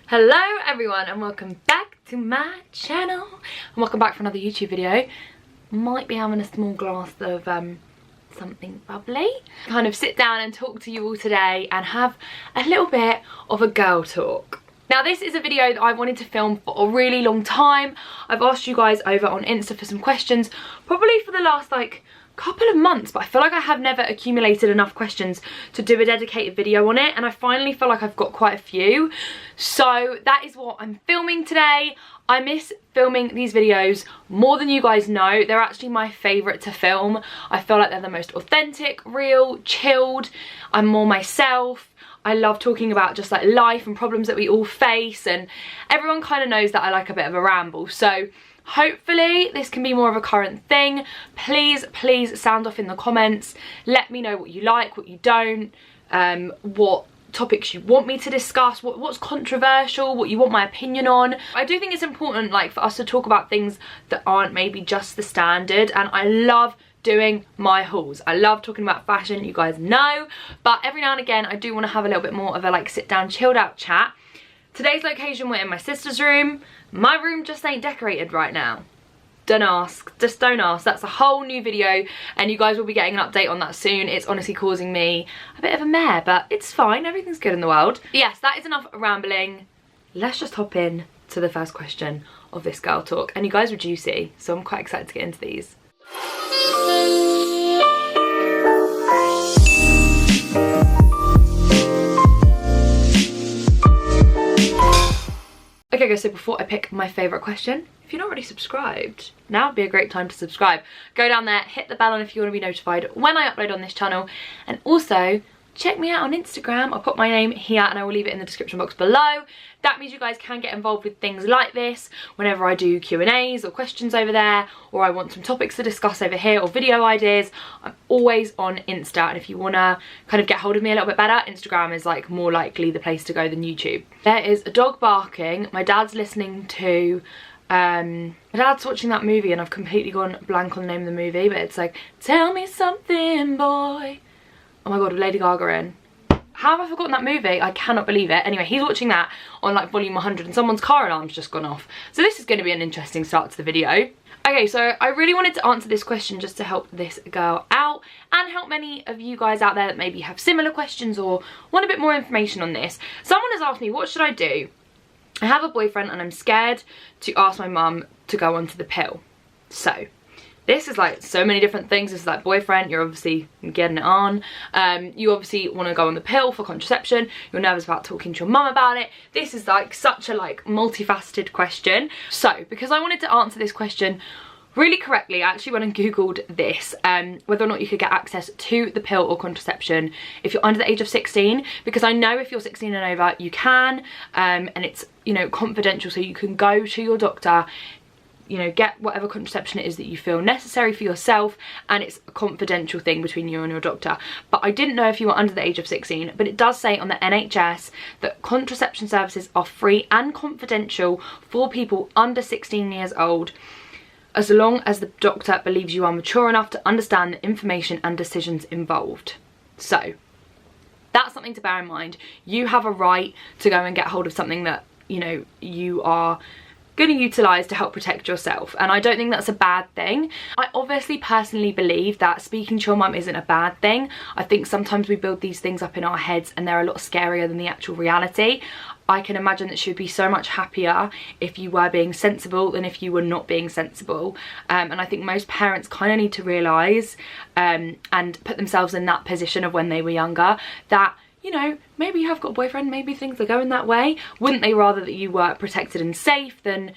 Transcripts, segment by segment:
Hello everyone and welcome back to my channel and welcome back for another YouTube video. Might be having a small glass of something bubbly. Kind of sit down and talk to you all today and have a little bit of a girl talk. Now this is a video that I wanted to film for a really long time. I've asked you guys over on Insta for some questions, probably for the last couple of months, but I feel like I have never accumulated enough questions to do a dedicated video on it, and I finally feel like I've got quite a few. So that is what I'm filming today. I miss filming these videos more than you guys know. They're actually my favourite to film. I feel like they're the most authentic, real, chilled. I'm more myself. I love talking about just like life and problems that we all face, and everyone kind of knows that I like a bit of a ramble. So hopefully this can be more of a current thing. Please sound off in the comments. Let me know what you like, what you don't, what topics you want me to discuss, what's controversial, what you want my opinion on. I do think it's important for us to talk about things that aren't maybe just the standard, and I love doing my hauls. I love talking about fashion, you guys know, but every now and again I do want to have a little bit more of a sit down chilled out chat. Today's location, we're in my sister's room. My room just ain't decorated right now. Don't ask, just don't ask. That's a whole new video and you guys will be getting an update on that soon. It's honestly causing me a bit of a mare, but it's fine, everything's good in the world. Yes, that is enough rambling. Let's just hop in to the first question of this girl talk, and you guys were juicy, so I'm quite excited to get into these. Okay guys, so before I pick my favourite question, if you're not already subscribed, now would be a great time to subscribe. Go down there, hit the bell on if you want to be notified when I upload on this channel, and also check me out on Instagram. I'll put my name here and I will leave it in the description box below. That means you guys can get involved with things like this whenever I do Q&As or questions over there, or I want some topics to discuss over here or video ideas. I'm always on Insta, and if you want to kind of get hold of me a little bit better, Instagram is more likely the place to go than YouTube. There is a dog barking. My dad's listening to my dad's watching that movie, and I've completely gone blank on the name of the movie, but it's Tell Me Something Boy. Oh my god, with Lady Gaga in. How have I forgotten that movie? I cannot believe it. Anyway, he's watching that on volume 100 and someone's car alarm's just gone off. So this is going to be an interesting start to the video. Okay, so I really wanted to answer this question just to help this girl out and help many of you guys out there that maybe have similar questions or want a bit more information on this. Someone has asked me, what should I do? I have a boyfriend and I'm scared to ask my mum to go onto the pill. So this is so many different things. This is boyfriend, you're obviously getting it on. You obviously want to go on the pill for contraception. You're nervous about talking to your mum about it. This is such a multifaceted question. So because I wanted to answer this question really correctly, I actually went and googled this, whether or not you could get access to the pill or contraception if you're under the age of 16, because I know if you're 16 and over you can, and it's confidential, so you can go to your doctor, get whatever contraception it is that you feel necessary for yourself, and it's a confidential thing between you and your doctor. But I didn't know if you were under the age of 16, but it does say on the NHS that contraception services are free and confidential for people under 16 years old, as long as the doctor believes you are mature enough to understand the information and decisions involved. So that's something to bear in mind. You have a right to go and get hold of something that you are going to utilise to help protect yourself, and I don't think that's a bad thing. I obviously personally believe that speaking to your mum isn't a bad thing. I think sometimes we build these things up in our heads and they're a lot scarier than the actual reality. I can imagine that she would be so much happier if you were being sensible than if you were not being sensible, and I think most parents kind of need to realise and put themselves in that position of when they were younger, that maybe you have got a boyfriend, maybe things are going that way. Wouldn't they rather that you were protected and safe than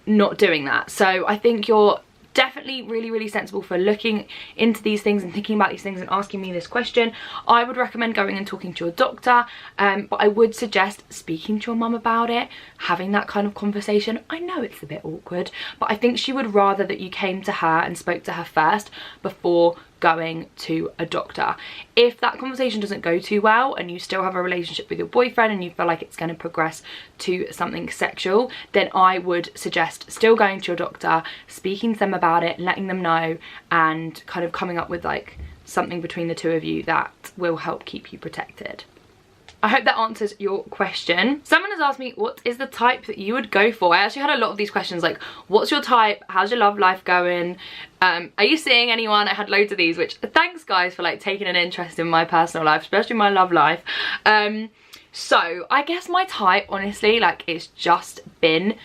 not doing that? So I think you're definitely really sensible for looking into these things and thinking about these things and asking me this question. I would recommend going and talking to your doctor, but I would suggest speaking to your mum about it, having that kind of conversation. I know it's a bit awkward, but I think she would rather that you came to her and spoke to her first before going to a doctor. If that conversation doesn't go too well and you still have a relationship with your boyfriend and you feel like it's going to progress to something sexual, then I would suggest still going to your doctor, speaking to them about it, letting them know, and kind of coming up with something between the two of you that will help keep you protected. I hope that answers your question. Someone has asked me, what is the type that you would go for? I actually had a lot of these questions like, what's your type? How's your love life going? Are you seeing anyone? I had loads of these, which thanks guys for like taking an interest in my personal life, especially my love life. So I guess my type, honestly, like it's just been,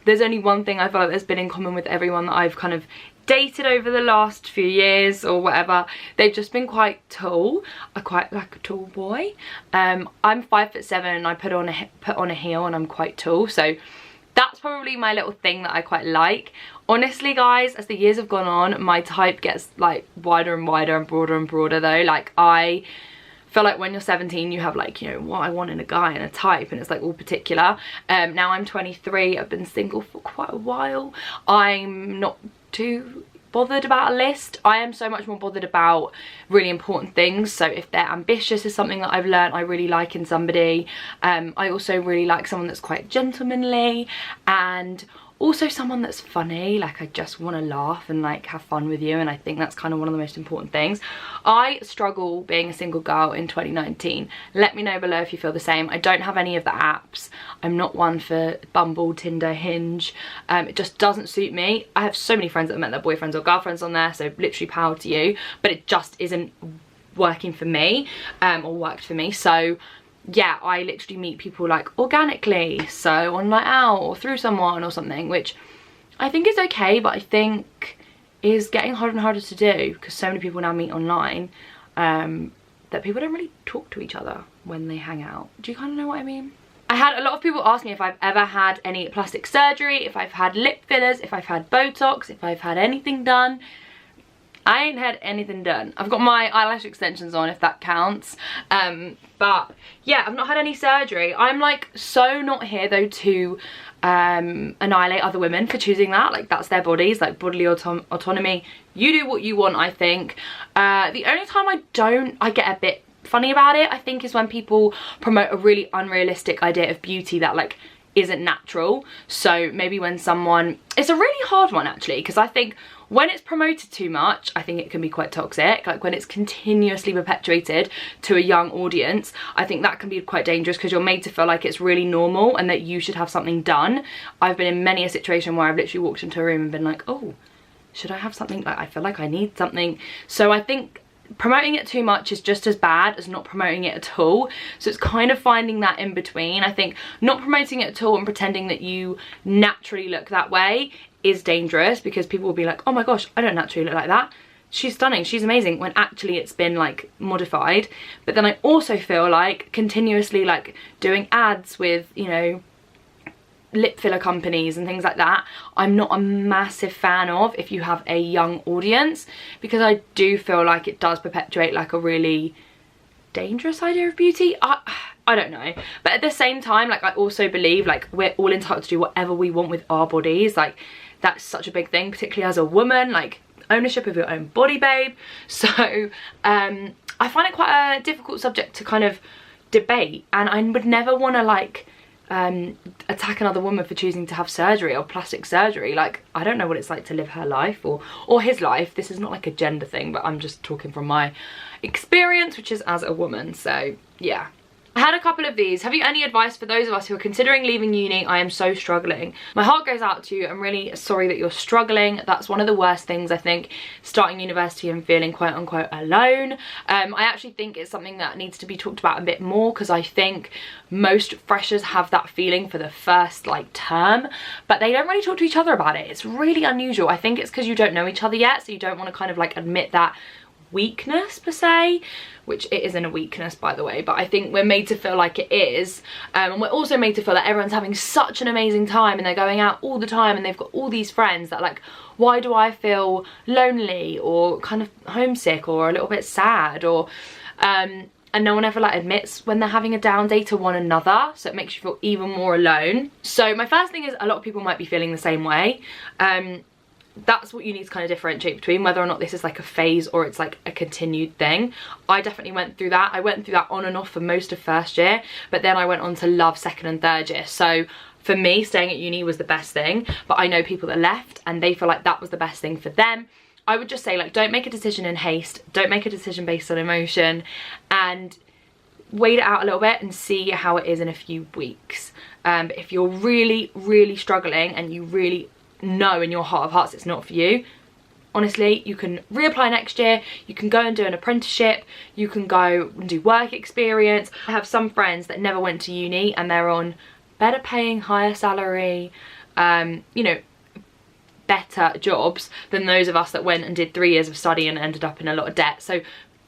there's only one thing I feel like there's been in common with everyone that I've kind of dated over the last few years or whatever. They've just been quite tall. I quite like a tall boy. I'm 5'7" and I put on a heel and I'm quite tall, so that's probably my little thing that I quite like. Honestly guys, as the years have gone on, my type gets like wider and wider and broader though. Like I feel like when you're 17 you have like, you know, what I want in a guy and a type, and it's like all particular. Now I'm 23, I've been single for quite a while. I'm not too bothered about a list. I am so much more bothered about really important things. So if they're ambitious is something that I've learned I really like in somebody. I also really like someone that's quite gentlemanly, and also someone that's funny. Like I just want to laugh and like have fun with you, and I think that's kind of one of the most important things. I struggle being a single girl in 2019. Let me know below if you feel the same. I don't have any of the apps. I'm not one for Bumble, Tinder, Hinge. It just doesn't suit me. I have so many friends that have met their boyfriends or girlfriends on there, so literally power to you, but it just isn't working for me, or worked for me. So yeah, I literally meet people like organically, so on Night Out or through someone or something, which I think is okay, but I think is getting harder and harder to do because so many people now meet online that people don't really talk to each other when they hang out. Do you kind of know what I mean? I had a lot of people ask me if I've ever had any plastic surgery, if I've had lip fillers, if I've had Botox, if I've had anything done. I ain't had anything done. I've got my eyelash extensions on, if that counts. But yeah, I've not had any surgery. I'm like so not here though to annihilate other women for choosing that. Like that's their bodies, like bodily autonomy. You do what you want, I think. The only time I get a bit funny about it, I think, is when people promote a really unrealistic idea of beauty that like isn't natural. So maybe when someone, it's a really hard one actually, because I think when it's promoted too much, I think it can be quite toxic. Like when it's continuously perpetuated to a young audience, I think that can be quite dangerous because you're made to feel like it's really normal and that you should have something done. I've been in many a situation where I've literally walked into a room and been like, oh, should I have something? Like I feel like I need something. So I think promoting it too much is just as bad as not promoting it at all. So it's kind of finding that in between. I think not promoting it at all and pretending that you naturally look that way is dangerous, because people will be like, oh my gosh, I don't naturally look like that, she's stunning, she's amazing, when actually it's been like modified. But then I also feel like continuously like doing ads with, you know, lip filler companies and things like that, I'm not a massive fan of if you have a young audience, because I do feel like it does perpetuate like a really dangerous idea of beauty. I don't know, but at the same time, like I also believe like we're all entitled to do whatever we want with our bodies. Like that's such a big thing, particularly as a woman, like ownership of your own body, babe. So I find it quite a difficult subject to kind of debate, and I would never want to like attack another woman for choosing to have surgery or plastic surgery. Like I don't know what it's like to live her life or his life. This is not like a gender thing, but I'm just talking from my experience, which is as a woman. So yeah, I had a couple of these. Have you any advice for those of us who are considering leaving uni? I am so struggling. My heart goes out to you. I'm really sorry that you're struggling. That's one of the worst things, I think, starting university and feeling quote unquote alone. I actually think it's something that needs to be talked about a bit more, because I think most freshers have that feeling for the first like term, but they don't really talk to each other about it. It's really unusual. I think it's because you don't know each other yet, so you don't want to kind of like admit that weakness per se, which it isn't a weakness by the way, but I think we're made to feel like it is, and we're also made to feel like everyone's having such an amazing time and they're going out all the time and they've got all these friends, that like, why do I feel lonely or kind of homesick or a little bit sad, or and no one ever like admits when they're having a down day to one another, so it makes you feel even more alone. So my first thing is, a lot of people might be feeling the same way. That's what you need to kind of differentiate between whether or not this is like a phase or it's like a continued thing. I definitely went through that. I went through that on and off for most of first year, but then I went on to love second and third year. So for me, staying at uni was the best thing, but I know people that left and they feel like that was the best thing for them. I would just say, like, don't make a decision in haste, don't make a decision based on emotion, and wait it out a little bit and see how it is in a few weeks. But if you're really struggling and you really know in your heart of hearts it's not for you, honestly, you can reapply next year, you can go and do an apprenticeship, you can go and do work experience. I have some friends that never went to uni and they're on better paying, higher salary, you know, better jobs than those of us that went and did 3 years of study and ended up in a lot of debt. So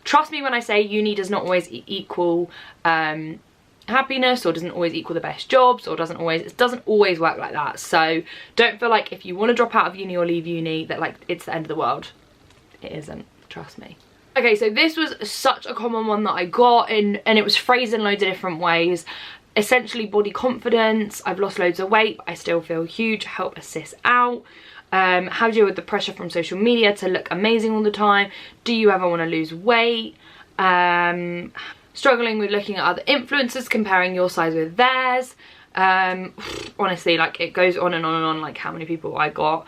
trust me when I say uni does not always equal happiness, or doesn't always equal the best jobs, or it doesn't always work like that. So don't feel like if you want to drop out of uni or leave uni that like it's the end of the world. It isn't, trust me. Okay, so this was such a common one that I got in, and it was phrased in loads of different ways. Essentially, body confidence. I've lost loads of weight, but I still feel huge. Help assist out. How do you deal with the pressure from social media to look amazing all the time? Do you ever want to lose weight? Struggling with looking at other influencers, comparing your size with theirs. Honestly, like it goes on and on and on, like how many people I got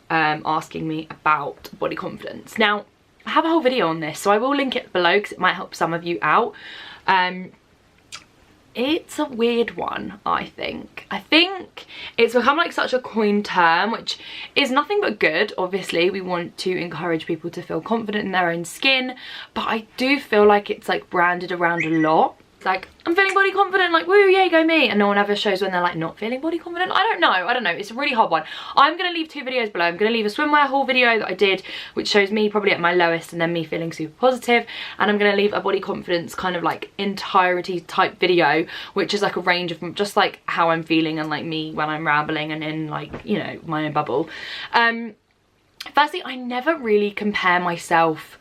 asking me about body confidence. Now, I have a whole video on this, so I will link it below because it might help some of you out. It's a weird one, I think. I think it's become like such a coined term, which is nothing but good. Obviously, we want to encourage people to feel confident in their own skin, but I do feel like it's like branded around a lot. It's like, I'm feeling body confident, like, woo, yay, go me. And no one ever shows when they're like not feeling body confident. I don't know. It's a really hard one. I'm going to leave 2 videos below. I'm going to leave a swimwear haul video that I did, which shows me probably at my lowest and then me feeling super positive. And I'm going to leave a body confidence kind of like entirety type video, which is like a range of just like how I'm feeling and like me when I'm rambling and in like, you know, my own bubble. Firstly, I never really compare myself.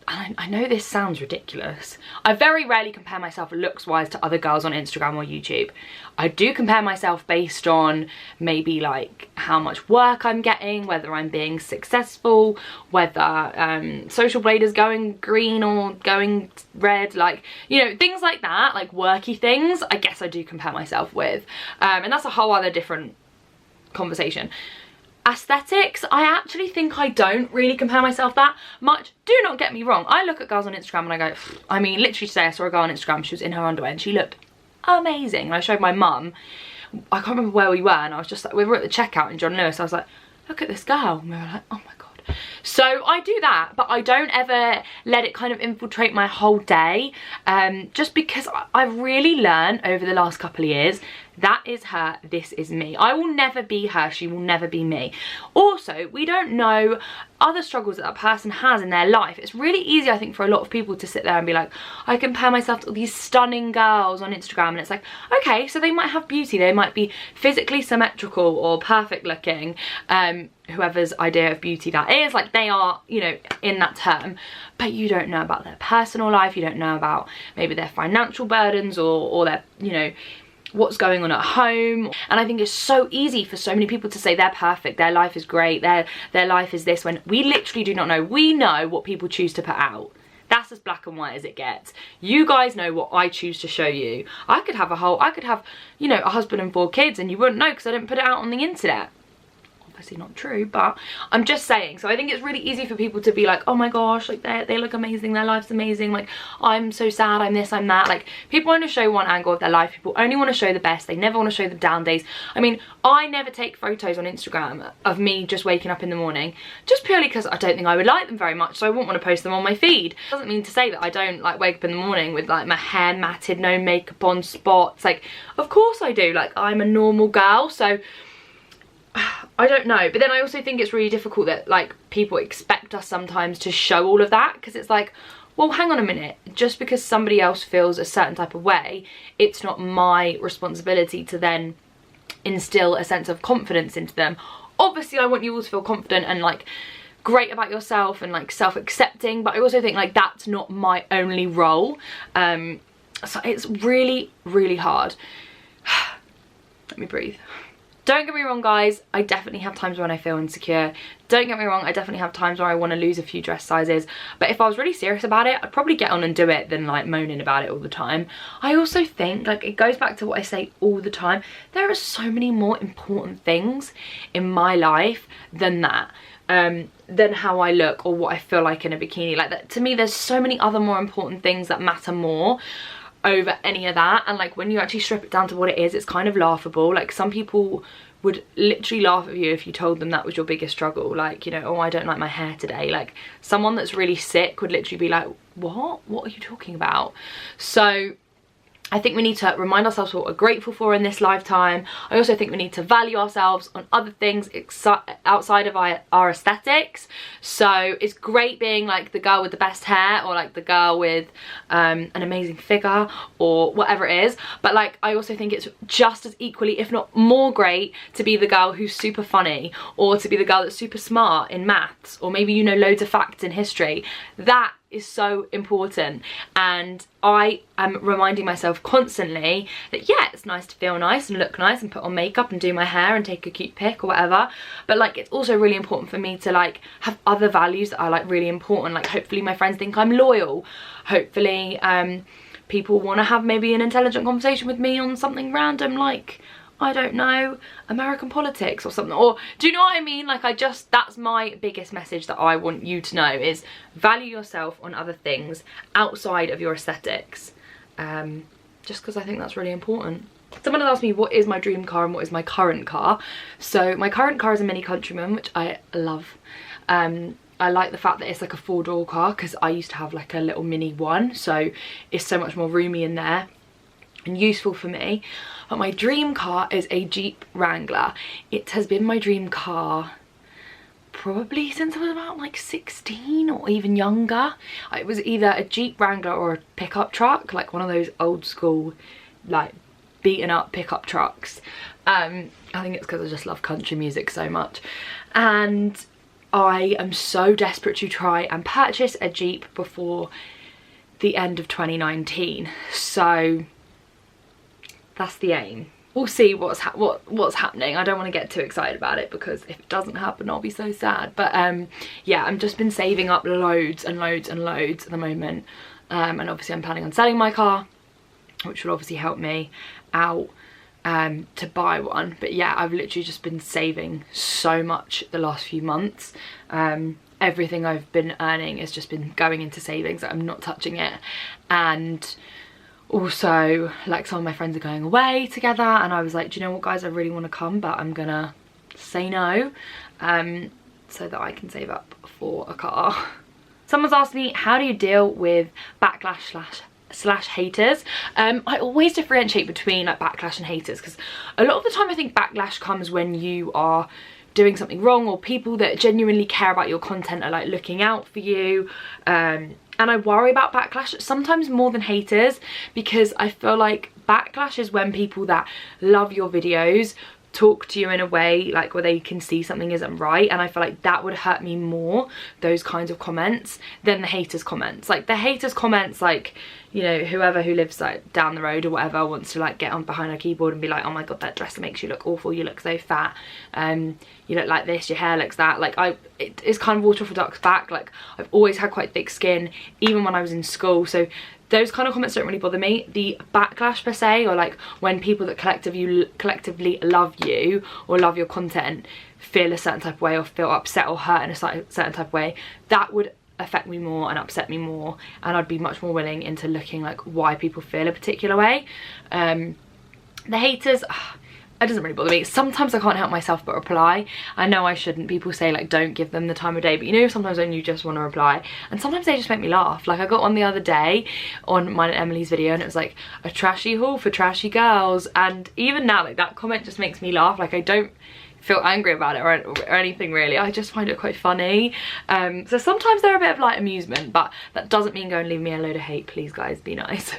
I know this sounds ridiculous. I very rarely compare myself looks wise to other girls on Instagram or YouTube. I do compare myself based on maybe like how much work I'm getting, whether I'm being successful, whether social blade is going green or going red, like, you know, things like that, like worky things, I guess I do compare myself with. And that's a whole other different conversation. Aesthetics, I actually think I don't really compare myself that much. Do not get me wrong, I look at girls on Instagram and I go, I mean, literally today I saw a girl on Instagram, she was in her underwear and she looked amazing. And I showed my mum, I can't remember where we were, and I was just like, we were at the checkout in John Lewis, I was like, look at this girl, and we were like, oh my god. So I do that, but I don't ever let it kind of infiltrate my whole day, just because I've really learned over the last couple of years, that is her, this is me. I will never be her, she will never be me. Also, we don't know other struggles that person has in their life. It's really easy, I think, for a lot of people to sit there and be like, I compare myself to all these stunning girls on Instagram, and it's like, okay, so they might have beauty, they might be physically symmetrical or perfect looking, whoever's idea of beauty that is, like they are, you know, in that term, but you don't know about their personal life, you don't know about maybe their financial burdens or their, you know, what's going on at home. And I think it's so easy for so many people to say they're perfect, their life is great, their life is this, when we literally do not know. We know what people choose to put out. That's as black and white as it gets. You guys know what I choose to show you. I could have, you know, a husband and 4 kids and you wouldn't know because I didn't put it out on the internet. Obviously not true, but I'm just saying. So I think it's really easy for people to be like, oh my gosh, like they look amazing, their life's amazing, like I'm so sad, I'm this, I'm that. Like people want to show one angle of their life, people only want to show the best, they never want to show the down days. I mean, I never take photos on Instagram of me just waking up in the morning, just purely because I don't think I would like them very much, so I wouldn't want to post them on my feed. Doesn't mean to say that I don't like wake up in the morning with like my hair matted, no makeup on, spots. Like of course I do, like I'm a normal girl, so I don't know. But then I also think it's really difficult that like people expect us sometimes to show all of that, because it's like, well, hang on a minute, just because somebody else feels a certain type of way, it's not my responsibility to then instill a sense of confidence into them. Obviously I want you all to feel confident and like great about yourself and like self-accepting, but I also think like that's not my only role. So it's really, really hard. Let me breathe. Don't get me wrong, guys, I definitely have times when I feel insecure. Don't get me wrong, I definitely have times where I want to lose a few dress sizes. But if I was really serious about it, I'd probably get on and do it than like moaning about it all the time. I also think, like, it goes back to what I say all the time, there are so many more important things in my life than that. Than how I look or what I feel like in a bikini. Like that, to me, there's so many other more important things that matter more. over any of that. And like when you actually strip it down to what it is, it's kind of laughable. Like some people would literally laugh at you if you told them that was your biggest struggle, like, you know, oh, I don't like my hair today. Like someone that's really sick would literally be like, what are you talking about? So I think we need to remind ourselves what we're grateful for in this lifetime. I also think we need to value ourselves on other things outside of our aesthetics. So it's great being like the girl with the best hair, or like the girl with an amazing figure, or whatever it is. But like I also think it's just as equally, if not more great, to be the girl who's super funny, or to be the girl that's super smart in maths, or maybe you know loads of facts in history. That is so important, and I am reminding myself constantly that yeah, it's nice to feel nice and look nice and put on makeup and do my hair and take a cute pic or whatever, but like it's also really important for me to like have other values that are like really important. Like hopefully my friends think I'm loyal, hopefully people want to have maybe an intelligent conversation with me on something random, like I don't know, American politics or something. Or do you know what I mean? Like that's my biggest message that I want you to know, is value yourself on other things outside of your aesthetics, just because I think that's really important. Someone has asked me what is my dream car and what is my current car. So my current car is a Mini Countryman, which I love. I like the fact that it's like a 4-door car, because I used to have like a little mini one, so it's so much more roomy in there and useful for me. But my dream car is a Jeep Wrangler. It has been my dream car probably since I was about like 16 or even younger. It was either a Jeep Wrangler or a pickup truck, like one of those old school like beaten up pickup trucks. I think it's because I just love country music so much, and I am so desperate to try and purchase a Jeep before the end of 2019. So that's the aim. We'll see what's happening. I don't want to get too excited about it, because if it doesn't happen I'll be so sad. But yeah, I've just been saving up loads and loads and loads at the moment, and obviously I'm planning on selling my car, which will obviously help me out to buy one. But yeah, I've literally just been saving so much the last few months. Everything I've been earning has just been going into savings. I'm not touching it. And also like some of my friends are going away together, and I was like, do you know what guys, I really want to come, but I'm gonna say no, so that I can save up for a car. Someone's asked me, how do you deal with backlash slash haters? I always differentiate between like backlash and haters, because a lot of the time I think backlash comes when you are doing something wrong, or people that genuinely care about your content are like looking out for you, and I worry about backlash sometimes more than haters, because I feel like backlash is when people that love your videos talk to you in a way like where they can see something isn't right, and I feel like that would hurt me more, those kinds of comments, than the haters comments. Like the haters comments, like, you know, whoever who lives like down the road or whatever wants to like get on behind a keyboard and be like, oh my god, that dress makes you look awful, you look so fat, you look like this, your hair looks that. Like it's kind of water off a duck's back. Like I've always had quite thick skin, even when I was in school, so those kind of comments don't really bother me. The backlash per se, or like when people that collectively love you or love your content feel a certain type of way, or feel upset or hurt in a certain type of way, that would affect me more and upset me more, and I'd be much more willing into looking like why people feel a particular way. The haters, it doesn't really bother me. Sometimes I can't help myself but reply. I know I shouldn't. People say like don't give them the time of day, but you know, sometimes when you just want to reply, and sometimes they just make me laugh. Like I got one the other day on mine and Emily's video, and it was like a trashy haul for trashy girls, and even now like that comment just makes me laugh. Like I don't feel angry about it or anything really. I just find it quite funny. So sometimes they're a bit of light amusement, but that doesn't mean go and leave me a load of hate. Please guys, be nice.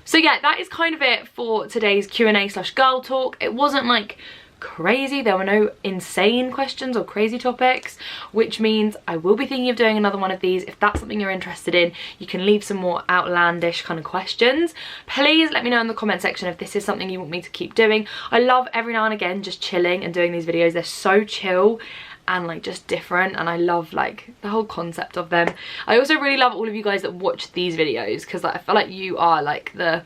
So yeah, that is kind of it for today's Q&A slash girl talk. It wasn't like crazy, there were no insane questions or crazy topics, which means I will be thinking of doing another one of these. If that's something you're interested in, you can leave some more outlandish kind of questions. Please let me know in the comment section if this is something you want me to keep doing. I love every now and again just chilling and doing these videos. They're so chill and like just different, and I love like the whole concept of them. I also really love all of you guys that watch these videos, because like, I feel like you are like the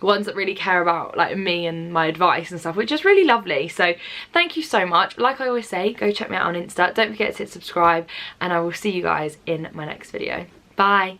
ones that really care about like me and my advice and stuff, which is really lovely. So thank you so much. Like I always say, go check me out on Insta. Don't forget to hit subscribe, and I will see you guys in my next video. Bye.